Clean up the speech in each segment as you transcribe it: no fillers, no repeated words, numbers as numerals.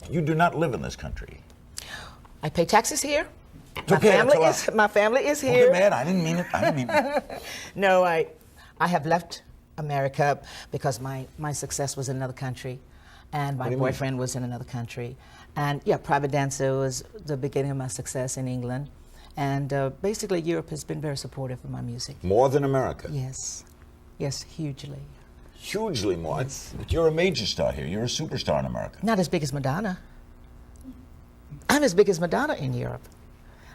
You do not live in this country. I pay taxes here. It's okay, My family is here. Okay, man, I didn't mean it. I didn't mean it. No, I have left America because my success was in another country, and my boyfriend was in another country. And yeah, private dancer was the beginning of my success in England. And basically, Europe has been very supportive of my music. More than America? Yes. Yes, hugely. Hugely more. Yes. But you're a major star here. You're a superstar in America. Not as big as Madonna. I'm as big as Madonna in Europe.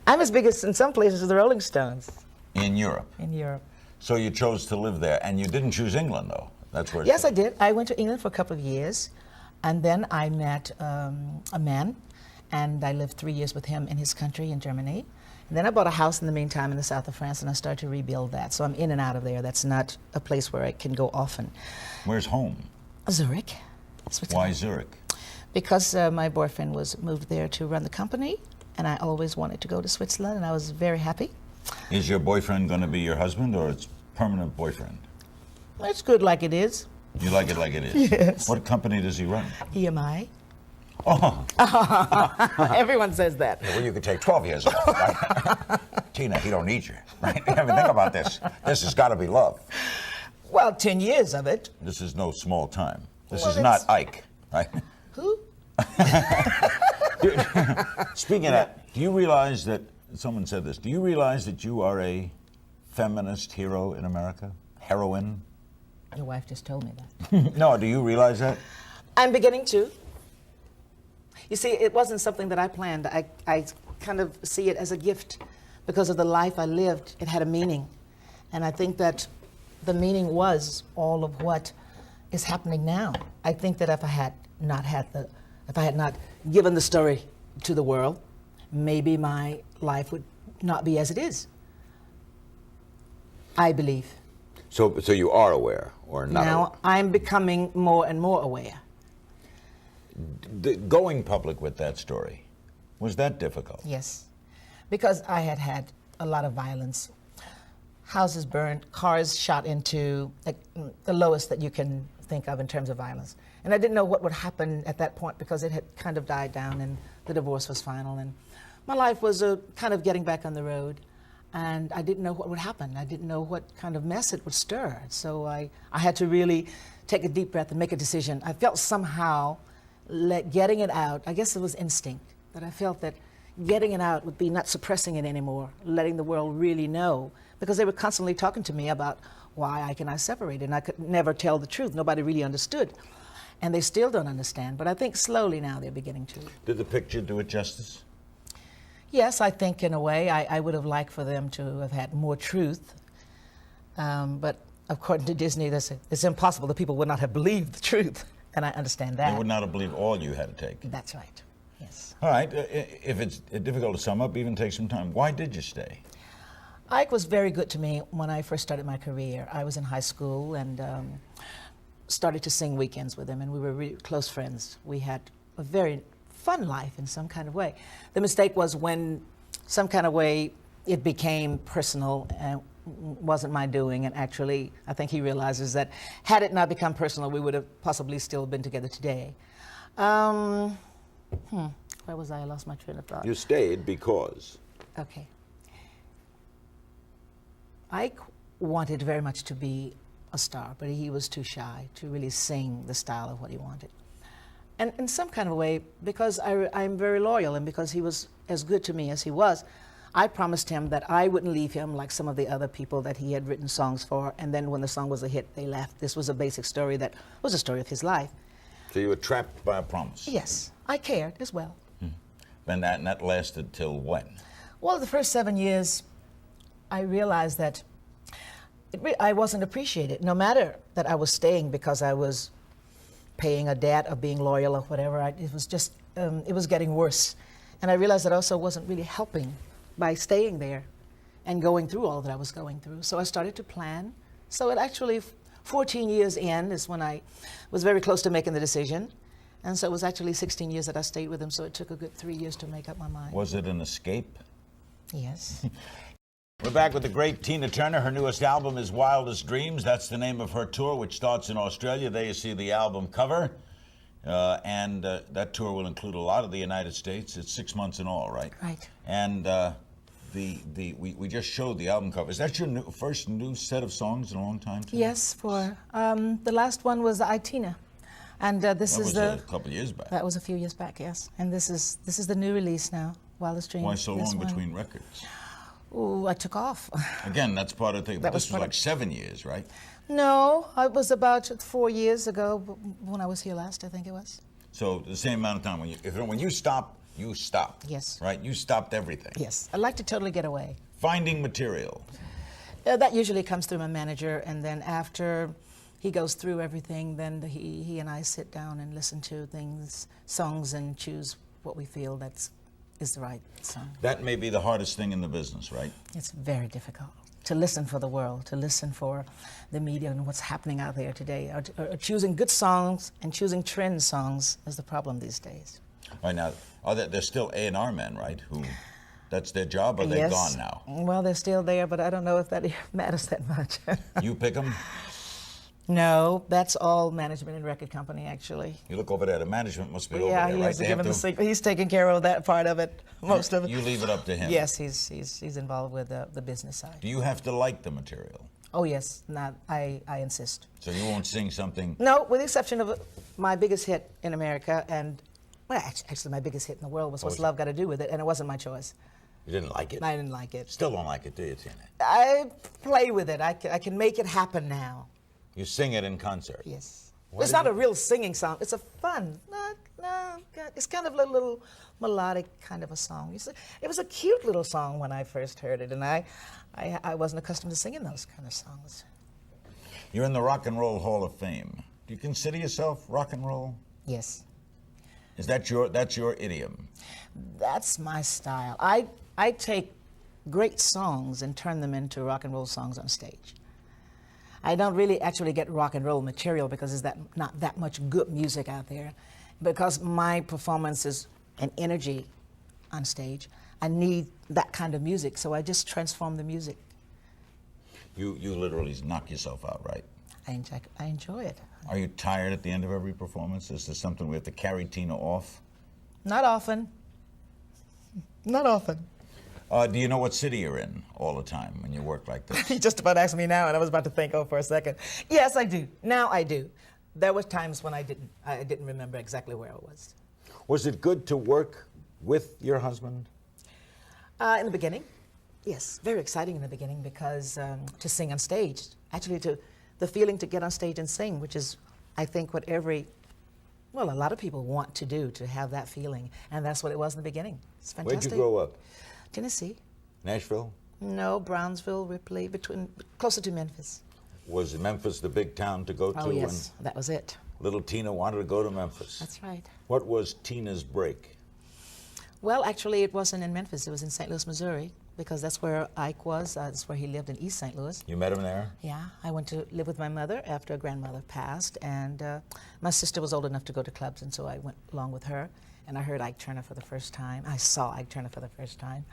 I'm as big as, in some places, the Rolling Stones. In Europe? In Europe. So you chose to live there, and you didn't choose England, though. That's where. Yes, I did. I went to England for a couple of years, and then I met a man, and I lived 3 years with him in his country in Germany. And then I bought a house in the meantime in the south of France, and I started to rebuild that. So I'm in and out of there. That's not a place where I can go often. Where's home? Zurich. Why Zurich? Because my boyfriend was moved there to run the company, and I always wanted to go to Switzerland, and I was very happy. Is your boyfriend going to be your husband, or it's permanent boyfriend? It's good like it is. You like it like it is? Yes. What company does he run? EMI. Oh. Everyone says that. Yeah, well, you could take 12 years off, right? Tina, he don't need you, right? I mean, think about this. This has got to be love. Well, 10 years of it. This is no small time. This Well, is not Ike, right? Who? Speaking of that, do you realize that, someone said this, do you realize that you are a feminist hero in America? Heroine? Your wife just told me that. No, do you realize that? I'm beginning to. You see, it wasn't something that I planned. I kind of see it as a gift because of the life I lived. It had a meaning. And I think that the meaning was all of what is happening now. I think that if I had not given the story to the world, maybe my life would not be as it is. I believe. So you are aware, or not? Now I'm becoming more and more aware. Going public with that story, was that difficult? Yes, because I had had a lot of violence. Houses burned, cars shot into, like, the lowest that you can think of in terms of violence. And I didn't know what would happen at that point because it had kind of died down and the divorce was final. And my life was kind of getting back on the road. And I didn't know what would happen. I didn't know what kind of mess it would stir. So I had to really take a deep breath and make a decision. I felt somehow getting it out, I guess it was instinct, that I felt that getting it out would be not suppressing it anymore, letting the world really know. Because they were constantly talking to me about why Ike and I separated, and I could never tell the truth. Nobody really understood. And they still don't understand, but I think slowly now they're beginning to. Did the picture do it justice? Yes, I think in a way I would have liked for them to have had more truth. But according to Disney, it's impossible. The people would not have believed the truth, and I understand that. They would not have believed all you had to take. That's right, yes. All right, if it's difficult to sum up, even take some time. Why did you stay? Ike was very good to me when I first started my career. I was in high school and started to sing weekends with him, and we were really close friends. We had a very fun life in some kind of way. The mistake was when some kind of way it became personal and wasn't my doing, and actually I think he realizes that had it not become personal, we would have possibly still been together today. Where was I? I lost my train of thought. You stayed because? Okay. Ike wanted very much to be a star, but he was too shy to really sing the style of what he wanted. And in some kind of way, because I'm very loyal and because he was as good to me as he was, I promised him that I wouldn't leave him like some of the other people that he had written songs for, and then when the song was a hit, they left. This was a basic story that was a story of his life. So you were trapped by a promise? Yes, I cared as well. And that lasted till when? Well, the first 7 years, I realized that I wasn't appreciated. No matter that I was staying because I was paying a debt of being loyal or whatever, it was just, it was getting worse. And I realized that I also wasn't really helping by staying there and going through all that I was going through. So I started to plan. So it actually, 14 years in is when I was very close to making the decision. And so it was actually 16 years that I stayed with him, so it took a good 3 years to make up my mind. Was it an escape? Yes. We're back with the great Tina Turner. Her newest album is Wildest Dreams. That's the name of her tour, which starts in Australia. There you see the album cover. and that tour will include a lot of the United States. It's 6 months in all, right? Right. And we just showed the album cover. Is that your first new set of songs in a long time, Tina? Yes, for the last one was Itina, and this That is was the a couple of years back. that was a few years back, yes. And this is the new release now, Wildest Dreams. Why so this long one. between records? Ooh, I took off. Again, that's part of the thing. But That was this was part like of- 7 years, right? No, it was about 4 years ago when I was here last, I think it was. So the same amount of time. When you stop, you stop. Yes. Right? You stopped everything. Yes, I like to totally get away. Finding material. That usually comes through my manager, and then after he goes through everything, then he and I sit down and listen to songs, and choose what we feel is the right song. That may be the hardest thing in the business, right? It's very difficult to listen for the world, to listen for the media and what's happening out there today. Or choosing good songs and choosing trend songs is the problem these days. Right now, there's still A&R men, right? Who, that's their job, or they're Yes. gone now? Well, they're still there, but I don't know if that matters that much. You pick them? No, that's all management and record company, actually. You look over there, the management must be over Yeah, there, he right? has to They give have him the secret. He's taking care of that part of it, most of it. You leave it up to him. Yes, he's involved with the business side. Do you have to like the material? Oh yes, I insist. So you won't sing something. No, with the exception of my biggest hit in America, and well, actually my biggest hit in the world was "What's was it? Love Got to Do with It," and it wasn't my choice. You didn't like it? I didn't like it. Still don't like it, do you, Tina? I play with it. I can make it happen now. You sing it in concert. Yes. Why It's did not you- a real singing song. It's a fun. It's kind of a little melodic kind of a song. It was a cute little song when I first heard it, and I wasn't accustomed to singing those kind of songs. You're in the Rock and Roll Hall of Fame. Do you consider yourself rock and roll? Yes. That's your idiom? That's my style. I take great songs and turn them into rock and roll songs on stage. I don't really actually get rock and roll material because there's not that much good music out there. Because my performances and energy on stage, I need that kind of music, so I just transform the music. You literally knock yourself out, right? I enjoy it. Are you tired at the end of every performance? Is there something we have to carry Tina off? Not often. Not often. Do you know what city you're in all the time when you work like this? He just about asked me now, and I was about to think, for a second. Yes, I do. Now I do. There were times when I didn't remember exactly where I was. Was it good to work with your husband? In the beginning, yes, very exciting in the beginning because to sing on stage, actually the feeling to get on stage and sing, which is, I think, what a lot of people want to do, to have that feeling, and that's what it was in the beginning. It's fantastic. Where'd you grow up? Tennessee. Nashville? No, Brownsville, Ripley, closer to Memphis. Was Memphis the big town to go to? Oh yes, that was it. When little Tina wanted to go to Memphis. That's right. What was Tina's break? Well, actually, it wasn't in Memphis. It was in St. Louis, Missouri, because that's where Ike was. That's where he lived in East St. Louis. You met him there? Yeah, I went to live with my mother after a grandmother passed, and my sister was old enough to go to clubs, and so I went along with her, and I heard Ike Turner for the first time. I saw Ike Turner for the first time,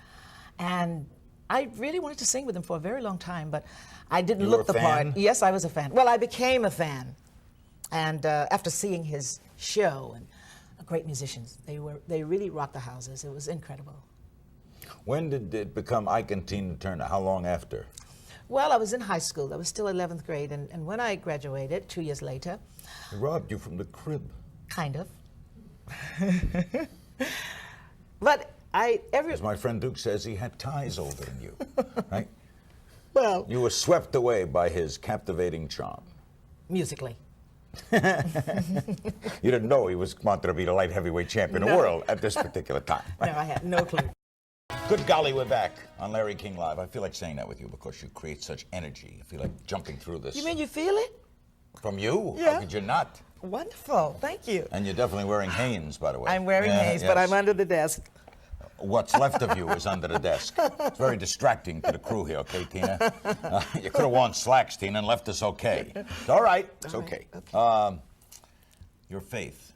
and I really wanted to sing with him for a very long time, but I didn't You were look a the fan? part. Yes, I was a fan. Well, I became a fan, and after seeing his show, and great musicians, they really rocked the houses. It was incredible. When did it become Ike and Tina Turner? How long after? Well, I was in high school. I was still 11th grade, and when I graduated 2 years later, He robbed you from the crib. kind of. But As my friend Duke says, he had ties older than you, right? well, You were swept away by his captivating charm. musically. You didn't know he was wanted to be the light heavyweight champion of the No. world at this particular time. No, I had no clue. Good golly, we're back on Larry King Live. I feel like saying that with you because you create such energy. I feel like jumping through this. You mean you feel it? From you? Yeah. How could you not? Wonderful. Thank you. And you're definitely wearing Hanes, by the way. I'm wearing Yeah, Hanes, but yes. I'm under the desk. What's left of you is under the desk. It's very distracting to the crew here, okay, Tina? You could have worn slacks, Tina, and left us okay. It's all right. It's All right, okay. Your faith.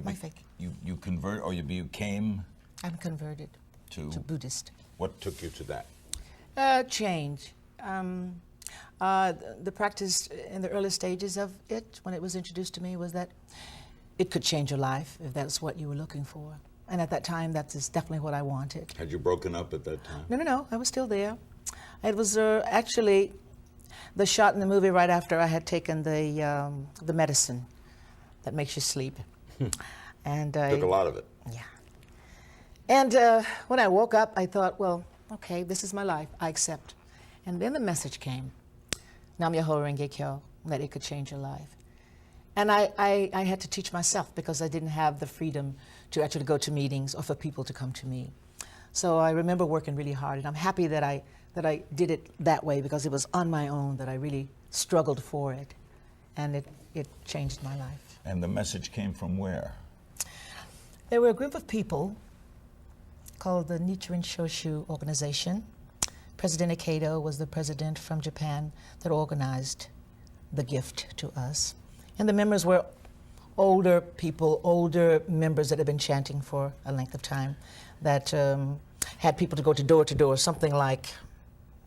My faith. You convert, or you became I'm converted to Buddhist. What took you to that? Change. The practice in the early stages of it, when it was introduced to me, was that it could change your life if that's what you were looking for. And at that time, that is definitely what I wanted. Had you broken up at that time? No, I was still there. It was actually the shot in the movie right after I had taken the medicine that makes you sleep. And Took a lot of it. Yeah. And when I woke up, I thought, well, okay, this is my life. I accept. And then the message came, Nam Myoho Renge Kyo, that it could change your life. And I had to teach myself because I didn't have the freedom to actually go to meetings or for people to come to me. So I remember working really hard, and I'm happy that I did it that way because it was on my own that I really struggled for it, and it changed my life. And the message came from where? There were a group of people called the Nichiren Shoshu organization. President Ikeda was the president from Japan that organized the gift to us. And the members were older people, older members that had been chanting for a length of time, that had people to go to door, something like,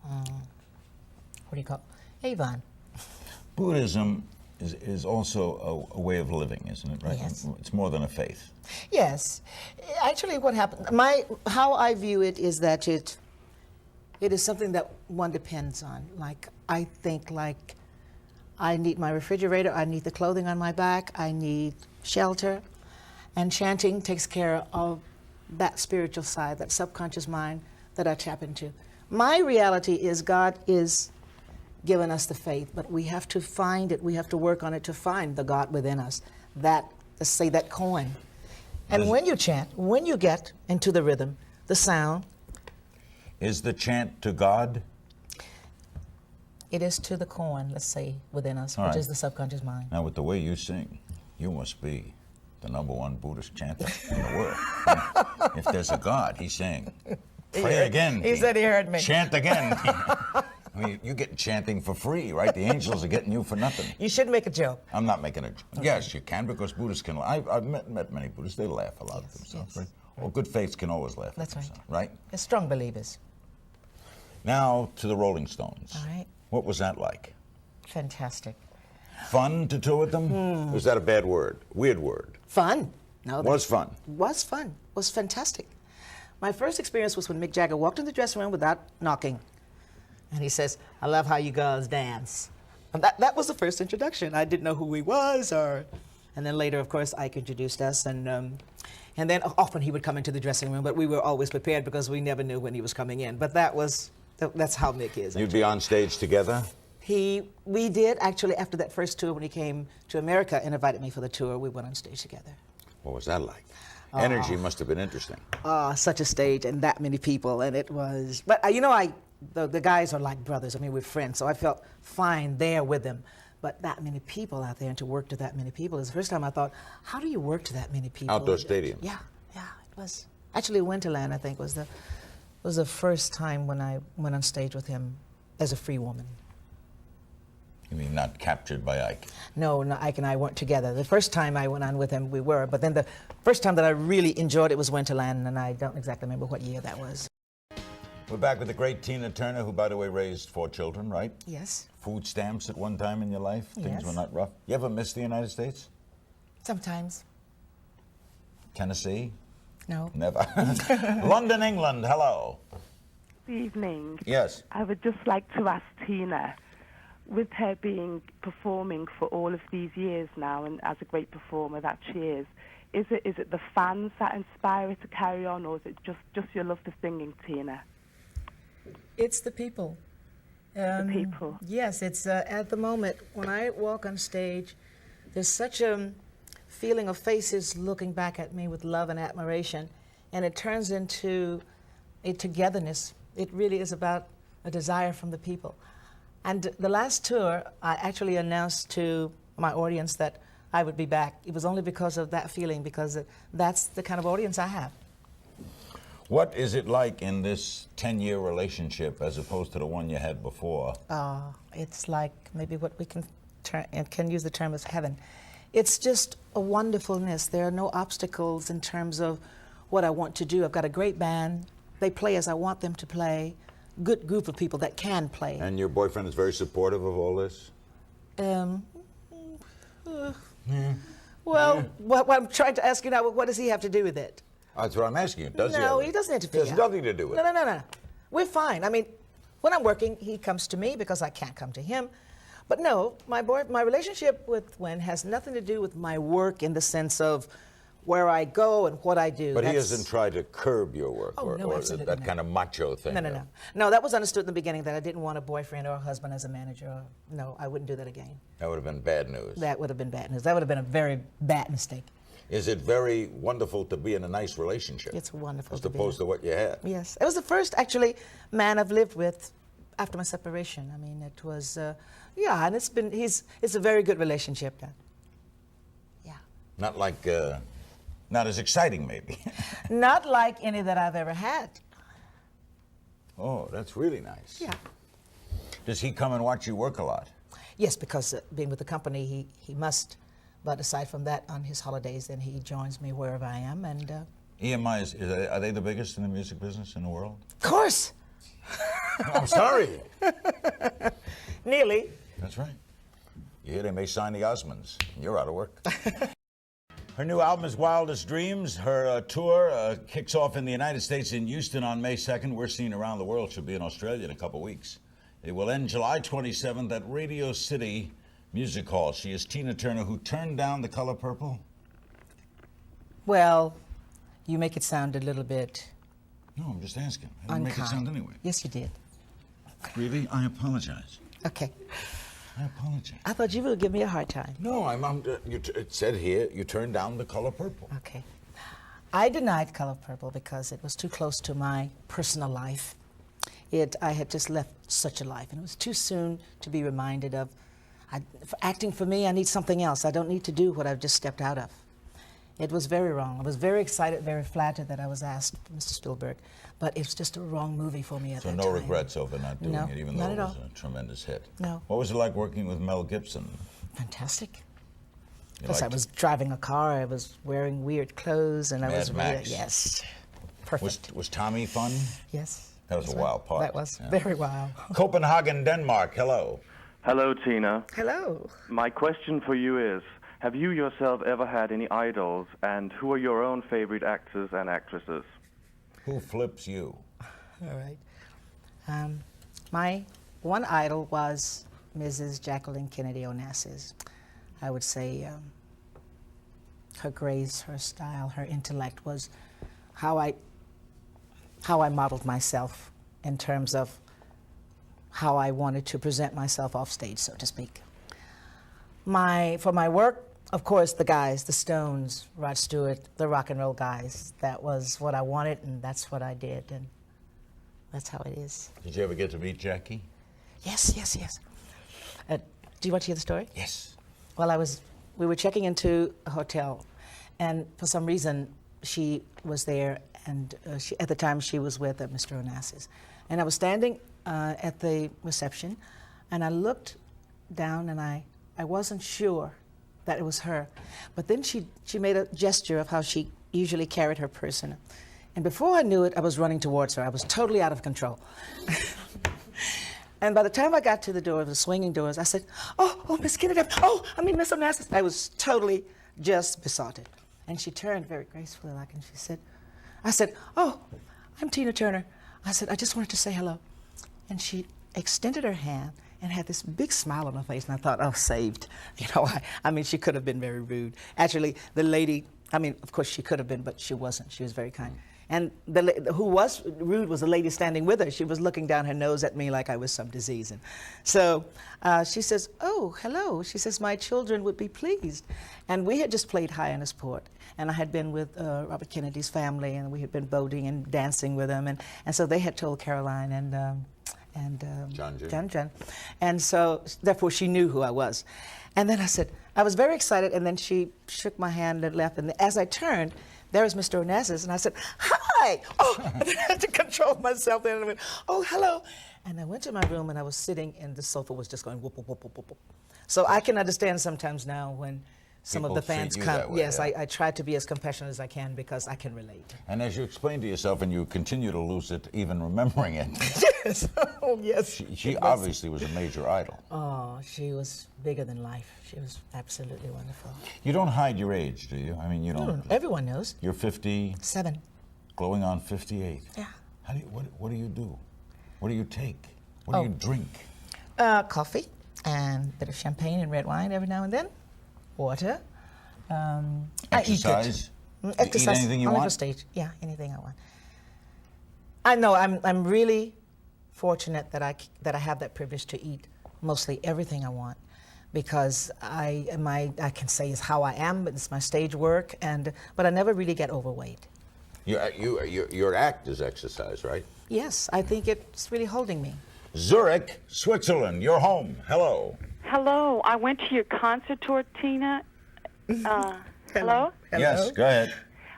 what do you call it? Avon. Buddhism is also a way of living, isn't it, right? Yes. It's more than a faith. Yes. Actually, what happened, how I view it is that it is something that one depends on. Like, I think like, I need my refrigerator, I need the clothing on my back, I need shelter, and chanting takes care of that spiritual side, that subconscious mind that I tap into. My reality is God is giving us the faith, but we have to find it, we have to work on it to find the God within us, that, let's say, that coin. And when you chant, when you get into the rhythm, the sound. Is the chant to God? It is to the coin, let's say, within us, which is the subconscious mind. Now, with the way you sing, you must be the #1 Buddhist chanter in the world. If there's a God, he's saying, pray again. He said he heard me. Chant again. I mean, you're getting chanting for free, right? The angels are getting you for nothing. You should make a joke. I'm not making a joke. Okay. Yes, you can, because Buddhists can. I've met many Buddhists. They laugh a lot at themselves, yes. right? Well, good faiths can always laugh That's at themselves, right? They're strong believers. Now to the Rolling Stones. All right. What was that like? Fantastic. Fun to tour with them? Or is that a bad word? Weird word. Fun. No, Was fun. Was fun. Was fantastic. My first experience was when Mick Jagger walked in the dressing room without knocking. And he says, I love how you girls dance. And that was the first introduction. I didn't know who he was, and then later, of course, Ike introduced us, and then often he would come into the dressing room, but we were always prepared because we never knew when he was coming in. But that's how Mick is. You'd be on stage together? We did, actually, after that first tour, when he came to America and invited me for the tour, we went on stage together. What was that like? Energy must have been interesting. Such a stage and that many people, and it was, but the guys are like brothers. I mean, we're friends, so I felt fine there with them. But that many people out there, and to work to that many people is the first time I thought, how do you work to that many people? Outdoor stadium. Yeah, it was. Actually, Winterland, I think, was the first time when I went on stage with him as a free woman. You mean not captured by Ike? No, Ike and I weren't together. The first time I went on with him, we were, but then the first time that I really enjoyed it was Winterland, and I don't exactly remember what year that was. We're back with the great Tina Turner, who, by the way, raised 4 children, right? Yes. Food stamps at one time in your life? Things Yes. were not rough? You ever miss the United States? Sometimes. Tennessee? No. Never. London, England, hello. Good evening. Yes. I would just like to ask Tina, with her performing for all of these years now, and as a great performer that she is it the fans that inspire her to carry on, or is it just your love for singing, Tina? It's the people. The people. Yes, it's at the moment when I walk on stage, there's such a feeling of faces looking back at me with love and admiration, and it turns into a togetherness. It really is about a desire from the people. And the last tour, I actually announced to my audience that I would be back. It was only because of that feeling, because that's the kind of audience I have. What is it like in this 10-year relationship as opposed to the one you had before? It's like maybe what we can use the term as heaven. It's just a wonderfulness. There are no obstacles in terms of what I want to do. I've got a great band. They play as I want them to play. Good group of people that can play. And your boyfriend is very supportive of all this? Well, what I'm trying to ask you now, what does he have to do with it? That's what I'm asking you. Does he? No, he doesn't interfere. There's nothing to do with it. No. We're fine. I mean, when I'm working, he comes to me because I can't come to him. But no, my relationship with Wen has nothing to do with my work in the sense of where I go and what I do. But he hasn't tried to curb your work or absolutely that not. kind of macho thing. No. No, that was understood in the beginning that I didn't want a boyfriend or a husband as a manager. No, I wouldn't do that again. That would have been bad news. That would have been bad news. That would have been a very bad mistake. Is it very wonderful to be in a nice relationship? It's wonderful as to be opposed to what you had. Yes. It was the first, actually, man I've lived with after my separation. I mean, it was, and it's a very good relationship now. Yeah. Not like, not as exciting maybe. Not like any that I've ever had. Oh, that's really nice. Yeah. Does he come and watch you work a lot? Yes, because being with the company, he must. But aside from that, on his holidays, then he joins me wherever I am. And EMI, are they the biggest in the music business in the world? of course. I'm sorry. Nearly. That's right. You hear they may sign the Osmonds. You're out of work. Her new album is Wildest Dreams. Her tour kicks off in the United States in Houston on May 2nd. We're seeing around the world. She'll be in Australia in a couple weeks. It will end July 27th at Radio City Music Hall. She is Tina Turner, who turned down The Color Purple. Well, you make it sound a little bit No, I'm just asking. I didn't make it sound anyway. Yes, you did. Really? I apologize. Okay. I apologize. I thought you would give me a hard time. No, it said here you turned down The Color Purple. Okay. I denied Color Purple because it was too close to my personal life. I had just left such a life, and it was too soon to be reminded of, for acting for me, I need something else. I don't need to do what I've just stepped out of. It was very wrong. I was very excited, very flattered that I was asked, Mr. Spielberg, but it was just a wrong movie for me at that time. So no regrets over not doing it, even though not it at was all. a tremendous hit. No. What was it like working with Mel Gibson? Fantastic. You Plus, I liked was driving a car. I was wearing weird clothes, and I Mad was Max. yes, perfect. Was Tommy fun? Yes. That was that's a right. wild part. That was Yeah. very wild. Copenhagen, Denmark. Hello. Hello, Tina. Hello. My question for you is, have you yourself ever had any idols, and who are your own favorite actors and actresses? Who flips you? All right. My one idol was Mrs. Jacqueline Kennedy Onassis. I would say her grace, her style, her intellect was how I modeled myself in terms of how I wanted to present myself off stage, so to speak. For my work, of course, the guys, the Stones, Rod Stewart, the rock and roll guys, that was what I wanted, and that's what I did, and that's how it is. Did you ever get to meet Jackie? Yes. Do you want to hear the story? Yes. Well, we were checking into a hotel, and for some reason, she was there, and at the time she was with Mr. Onassis. And I was standing at the reception, and I looked down, and I wasn't sure that it was her. But then she made a gesture of how she usually carried her purse. And before I knew it, I was running towards her. I was totally out of control. And by the time I got to the door, the swinging doors, I said, oh, Miss Kennedy, Miss Onassis. I was totally just besotted. And she turned very gracefully, and I said, oh, I'm Tina Turner. I said, I just wanted to say hello. And she extended her hand and had this big smile on her face, and I thought, oh, saved. She could have been very rude. Actually, the lady, of course she could have been, but she wasn't. She was very kind. And who was rude was the lady standing with her. She was looking down her nose at me like I was some disease. And so she says, oh, hello. She says, my children would be pleased. And we had just played Hyannisport, and I had been with Robert Kennedy's family, and we had been boating and dancing with them. And so they had told Caroline and John. And so, therefore, she knew who I was. And then I was very excited, and then she shook my hand and left. And as I turned, there was Mr. Onassis, and I said, hi! Oh, I had to control myself then, and I went, oh, hello. And I went to my room, and I was sitting, and the sofa was just going whoop, whoop, whoop, whoop, whoop. So I can understand sometimes now when some of People the fans treat you that come. way, Yes, yeah. I try to be as compassionate as I can because I can relate. And as you explained to yourself, and you continue to lose it, even remembering it, Yes, oh, yes. she It was- obviously was a major idol. Oh, she was bigger than life. She was absolutely wonderful. You don't hide your age, do you? I mean, you No, don't. everyone knows. You're 50, 7. going on 58. Yeah. How do you, what do you do? What do you take? What do you drink? Coffee and a bit of champagne and red wine every now and then. Water. I eat Exercise? good. You eat anything you only want? for stage. Yeah, anything I want. I know I'm really fortunate that I have that privilege to eat mostly everything I want, because I can say is how I am, but it's my stage work, but I never really get overweight. Your act is exercise, right? Yes, I think it's really holding me. Zurich, Switzerland, you're home. Hello. Hello, I went to your concert tour, Tina. Hello? Yes, go ahead.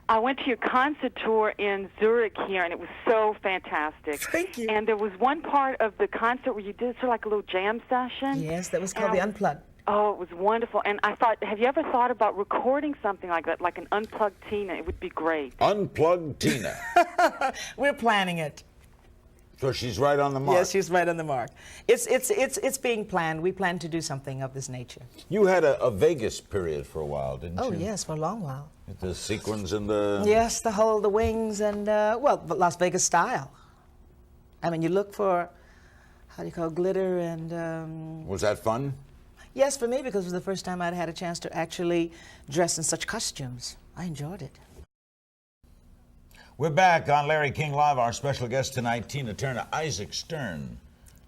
I went to your concert tour in Zurich here, and it was so fantastic. Thank you. And there was one part of the concert where you did sort of like a little jam session. Yes, that was called the Unplugged. Oh, it was wonderful. And I thought, have you ever thought about recording something like that, like an unplugged Tina? It would be great. Unplugged Tina. We're planning it. So she's right on the mark. Yes, she's right on the mark. It's being planned. We plan to do something of this nature. You had a Vegas period for a while, didn't Oh you? yes, for a long while. With the sequins and the... Yes, the wings and but Las Vegas style. I mean, you look for how do you call it, glitter and. Was that fun? Yes, for me, because it was the first time I'd had a chance to actually dress in such costumes. I enjoyed it. We're back on Larry King Live. Our special guest tonight, Tina Turner, Isaac Stern.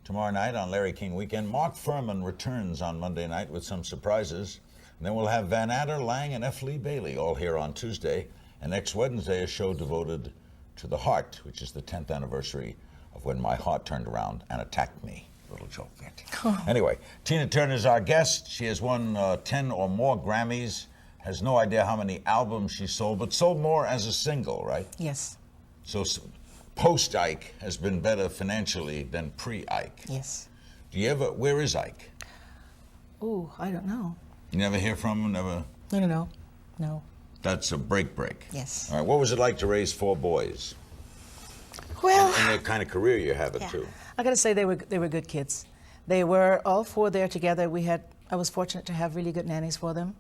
Tomorrow night on Larry King Weekend, Mark Furman returns on Monday night with some surprises. And then we'll have Van Adder, Lang, and F. Lee Bailey all here on Tuesday. And next Wednesday, a show devoted to the heart, which is the 10th anniversary of when my heart turned around and attacked me. Little joke there. Anyway, Tina Turner's our guest. She has won 10 or more Grammys. Has no idea how many albums she sold, but sold more as a single, right? Yes. So post-Ike has been better financially than pre-Ike. Yes. Do you ever, where is Ike? Oh, I don't know. You never hear from him, never? No. That's a break. Yes. All right, what was it like to raise 4 boys? Well, And the kind of career you have it too. I got to say they were good kids. They were all 4 there together. I was fortunate to have really good nannies for them,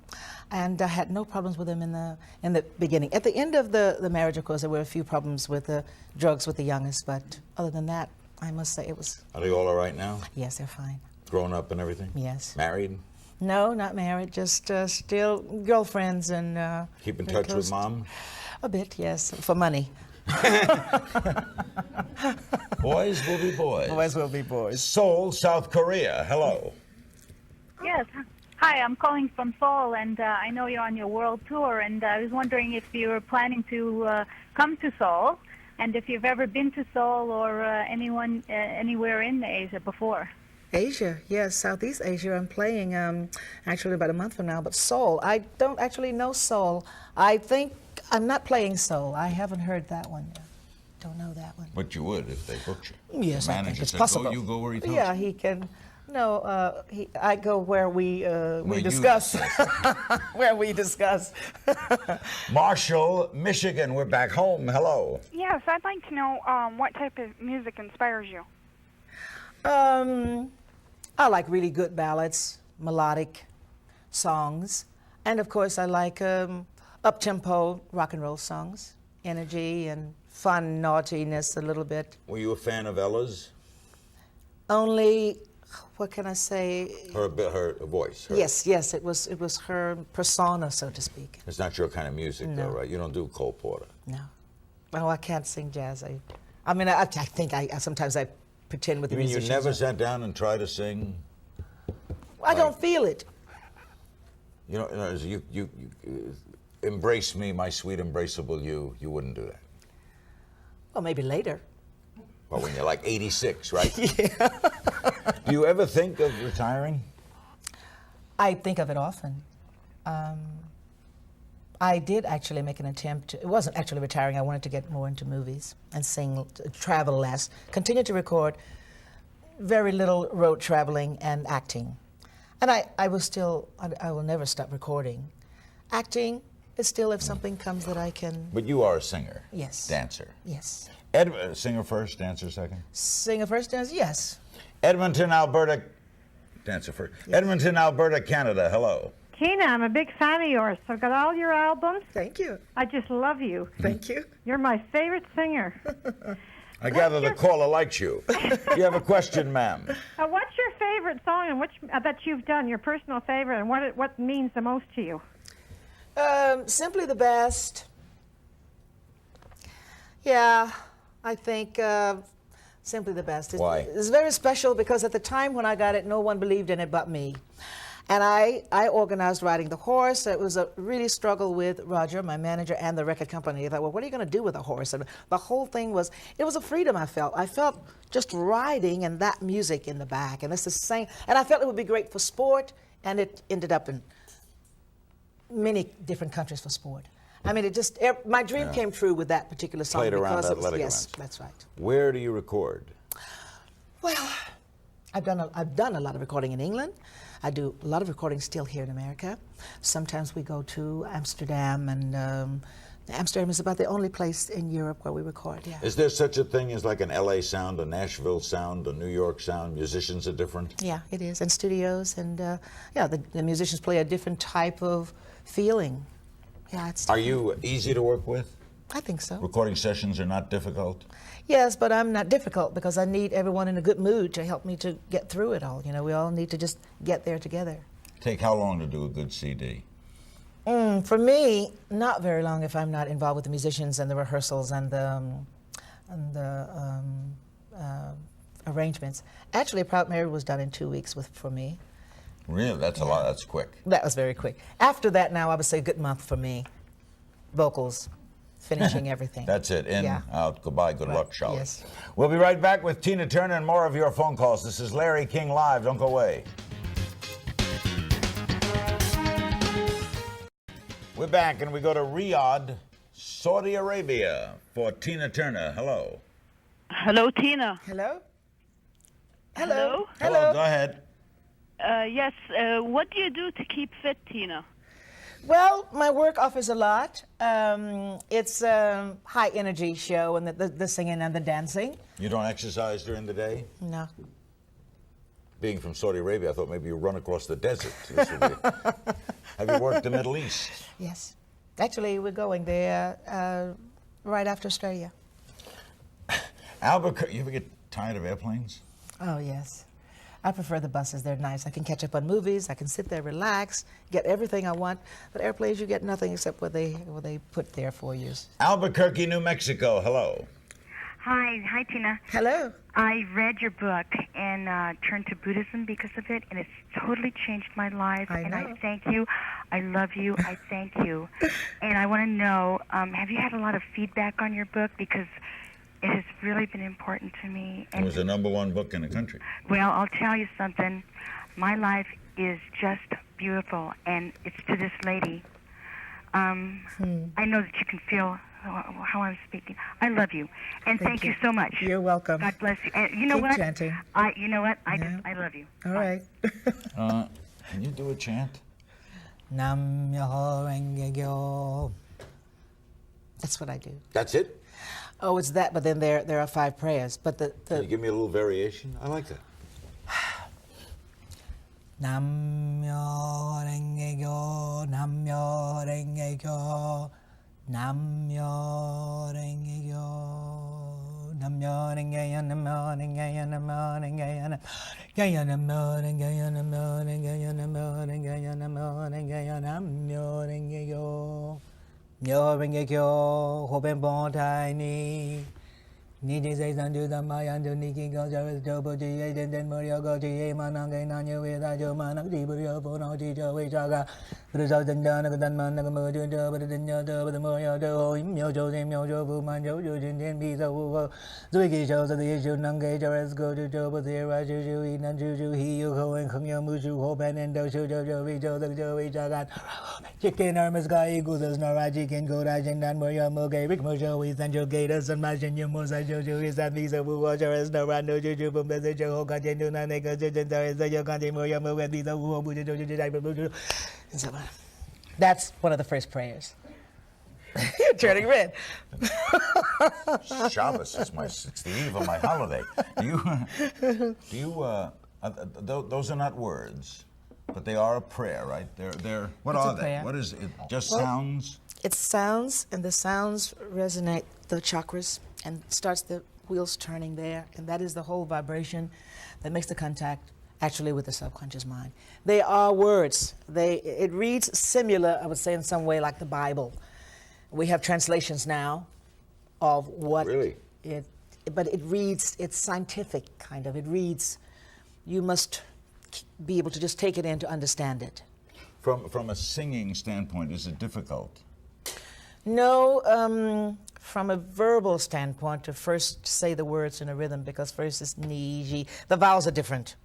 and I had no problems with them in the beginning. At the end of the marriage, of course, there were a few problems with the drugs with the youngest, but other than that, I must say it was. Are they all right now? Yes, they're fine. Grown up and everything? Yes. Married? No, not married. Just still girlfriends and. Keep in very touch with close. Mom? A bit, yes, for money. Boys will be boys. Boys will be boys. Seoul, South Korea. Hello. Yes. Hi, I'm calling from Seoul, and I know you're on your world tour, and I was wondering if you were planning to come to Seoul, and if you've ever been to Seoul or anywhere in Asia before. Asia, yes, Southeast Asia. I'm playing actually about a month from now, but Seoul, I don't actually know Seoul. I think I'm not playing Seoul. I haven't heard that one yet. Don't know that one. But you would if they booked you. Yes, The I think manager it's said, possible. Go, you go where he tells Yeah, you. he can. No, I go where we you discuss. Where we discuss. Marshall, Michigan. We're back home. Hello. Yes, I'd like to know what type of music inspires you. I like really good ballads, melodic songs, and of course I like up-tempo rock and roll songs, energy and fun, naughtiness a little bit. Were you a fan of Ella's? Only, what can I say? Her voice. Her. Yes, it was her persona, so to speak. It's not your kind of music, though, No. right? You don't do Cole Porter. No. Oh, I can't sing jazz. I mean, I think sometimes I pretend with You mean you musicians. never sat down and tried to sing? I don't feel it. You know, you embrace me, my sweet embraceable you. You wouldn't do that. Well, maybe later. Well, when you're like 86, right? Yeah. Do you ever think of retiring? I think of it often. I did actually make an attempt. It wasn't actually retiring. I wanted to get more into movies and sing, travel less, continue to record, very little road traveling and acting. And I will never stop recording. acting is still if something comes that I can. But you are a singer. Yes. Dancer. Yes. Singer first, dancer second? Singer first, dance. Yes. Edmonton, Alberta. Dancer first. Yes. Edmonton, Alberta, Canada. Hello. Tina, I'm a big fan of yours. I've got all your albums. Thank you. I just love you. Thank you. You're my favorite singer. I gather the caller likes you. You have a question, ma'am. What's your favorite song and which that you've done, your personal favorite, and what means the most to you? Simply the Best. Yeah, I think Simply the Best. Why? It's very special because at the time when I got it, no one believed in it but me. And I organized Riding the Horse. It was a really struggle with Roger, my manager, and the record company. I thought, well, what are you going to do with a horse? And the whole thing was, it was a freedom I felt. I felt just riding and that music in the back. And it's the same. And I felt it would be great for sport, and it ended up in many different countries for sport. I mean, my dream came true with that particular song. Played around because athletic yes, events. that's right. Where do you record? Well, I've done a lot of recording in England. I do a lot of recording still here in America. Sometimes we go to Amsterdam, and Amsterdam is about the only place in Europe where we record, yeah. Is there such a thing as like an LA sound, a Nashville sound, a New York sound? Musicians are different? Yeah, it is, and studios, and yeah, the musicians play a different type of feeling. Yeah, Are you easy to work with? I think so. Recording sessions are not difficult? Yes, but I'm not difficult because I need everyone in a good mood to help me to get through it all. You know, we all need to just get there together. Take how long to do a good CD? For me, not very long if I'm not involved with the musicians and the rehearsals and the arrangements. Actually, Proud Mary was done in 2 weeks for me. Really? That's a lot. That's quick. That was very quick. After that, now I would say a good month for me. Vocals, finishing everything. That's it. In, out, goodbye, good luck, Charlotte. Yes. We'll be right back with Tina Turner and more of your phone calls. This is Larry King Live. Don't go away. We're back, and we go to Riyadh, Saudi Arabia, for Tina Turner. Hello. Hello, Tina. Hello? Hello? Hello, go ahead. Yes, what do you do to keep fit, Tina? Well, my work offers a lot. It's a high energy show, and the singing and the dancing. You don't exercise during the day? No. Being from Saudi Arabia, I thought maybe you run across the desert. Have you worked the Middle East? Yes. Actually, we're going there right after Australia. Albuquerque, you ever get tired of airplanes? Oh, yes. I prefer the buses. They're nice. I can catch up on movies. I can sit there, relax, get everything I want. But airplanes, you get nothing except what they put there for you. Albuquerque, New Mexico. Hello. Hi, Tina. Hello. I read your book and turned to Buddhism because of it, and it's totally changed my life. I know. I thank you. I love you. I thank you. And I want to know, have you had a lot of feedback on your book? Because it has really been important to me. It was the #1 book in the country. Well, I'll tell you something. My life is just beautiful, and it's to this lady. I know that you can feel how I'm speaking. I love you, and thank you so much. You're welcome. God bless you. And you know Keep what? chanting. You know what? I love you. All right. Can you do a chant? Nam Myoho Renge Kyo. That's what I do. That's it? Oh, it's that, but then there are 5 prayers. But Can you give me a little variation? I like that. Nam Myoho Renge Kyo, Nam Myoho Renge Kyo, Nam Myoho Renge Kyo, Nam Myoho Renge Kyo, Nam Myoho Renge Kyo, Nam Myoho Renge Kyo, Nam Myoho Renge Kyo, Nam Myoho Renge Kyo, Nam Myoho Renge Kyo, Nam Myoho Renge Kyo, Nam Myoho Renge Kyo. Myoho Renge Kyo, Hoben Bon Tai Ni. Niji say Sanju Damayandu Niki Go Javis Jobo Ji Den Morio Go Ji Mananga Nanya Veda Jo Manak Jiburio Bono Ji Jo Vichaga Brusa Dana Dan Manaka Jo but the Nyoto the Morio Do Myo Jo Myo Jo Bu Manjo Jin Den Bisa Wu Zuiki shows the issue Nanga Javis Go to Jo but there I Juju Inan Juju He Yuko and Kungyo Mushu Hopen and Do Shujo Jo Vijo the Jo Vichaga Chicken Armas Guy Guzas Naraji Ken Go Rajin Dan Morio Moge Rick Mojo with Sanjo Gators and Majin Yumosa Jojo is that Visa Wu Watcher is no Rando Juju from the Joe Kajin Naka Jujin there is a Yokandi Moyo Movie Visa Wu Buju and so on. That's one of the first prayers. You're turning red. Shabbos is it's the eve of my holiday. Those are not words, but they are a prayer, right? What It's a are they? prayer. What is it? Just sounds? It's sounds, and the sounds resonate the chakras and starts the wheels turning there, and that is the whole vibration that makes the contact actually with the subconscious mind. They are words. It reads similar, I would say, in some way like the Bible. We have translations now of what but it reads, it's scientific kind of. It reads, you must be able to just take it in to understand it. From a singing standpoint, is it difficult? No, from a verbal standpoint, to first say the words in a rhythm, because first it's ni, ji. The vowels are different.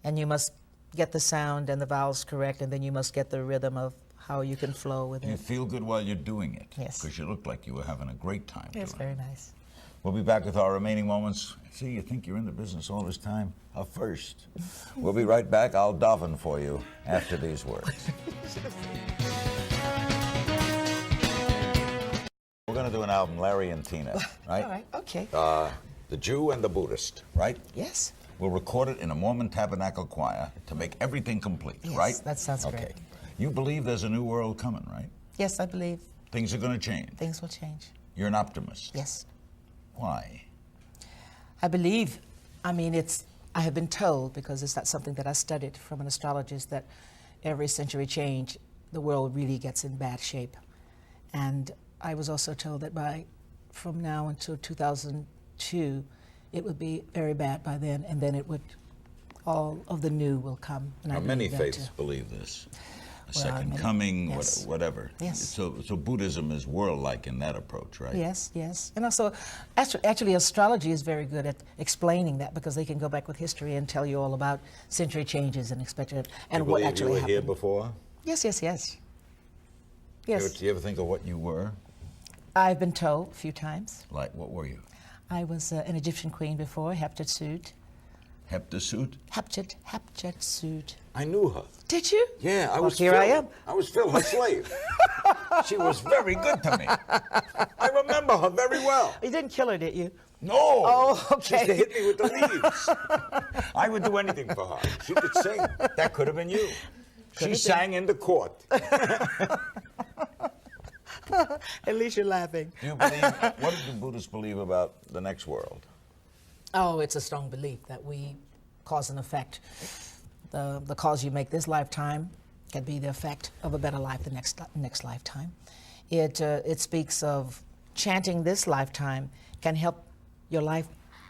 And you must get the sound and the vowels correct, and then you must get the rhythm of how you can flow with it. You feel good while you're doing it. Yes. Because you look like you were having a great time. It's very nice. We'll be back with our remaining moments. See, you think you're in the business all this time? First. We'll be right back. I'll daven for you after these words. We're going to do an album, Larry and Tina, right? All right, okay. The Jew and the Buddhist, right? Yes. We'll record it in a Mormon Tabernacle Choir to make everything complete, Yes, right? that sounds great. Okay. You believe there's a new world coming, right? Yes, I believe Things are going to change. things will change. You're an optimist. Yes. Why? I believe, I have been told, because it's not something that I studied from an astrologist, that every century change, the world really gets in bad shape. And I was also told that from now until 2002, it would be very bad by then, and then all of the new will come. And Now, I many believe that faiths too. believe this. A Well, second many- coming, yes. whatever. Yes. So Buddhism is world-like in that approach, right? Yes, yes. And also, actually, astrology is very good at explaining that, because they can go back with history and tell you all about century changes and expected and what actually you were happened. here before? Yes, yes, yes. Yes. Do you ever think of what you were? I've been told a few times. Like, what were you? I was an Egyptian queen before, Hatshepsut. Heptasuit? Hatshepsut. I knew her. Did you? Yeah, I Well, was here Phil. I am. I was Phil, her slave. She was very good to me. I remember her very well. You didn't kill her, did you? No. Oh, okay. Just to hit me with the leaves. I would do anything for her. She could sing. That could have been you. She sang in the court. At least you're laughing. Do you believe, what do the Buddhists believe about the next world? Oh, it's a strong belief that we cause and effect. The cause you make this lifetime can be the effect of a better life the next lifetime. It speaks of chanting this lifetime can help your life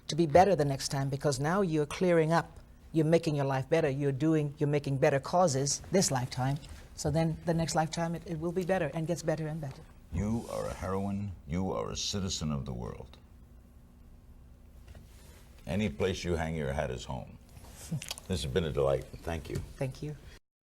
to be better the next time, because now you're clearing up, you're making your life better, you're making better causes this lifetime. So then the next lifetime it will be better and gets better and better. You are a heroine. You are a citizen of the world. Any place you hang your hat is home. This has been a delight. Thank you. Thank you.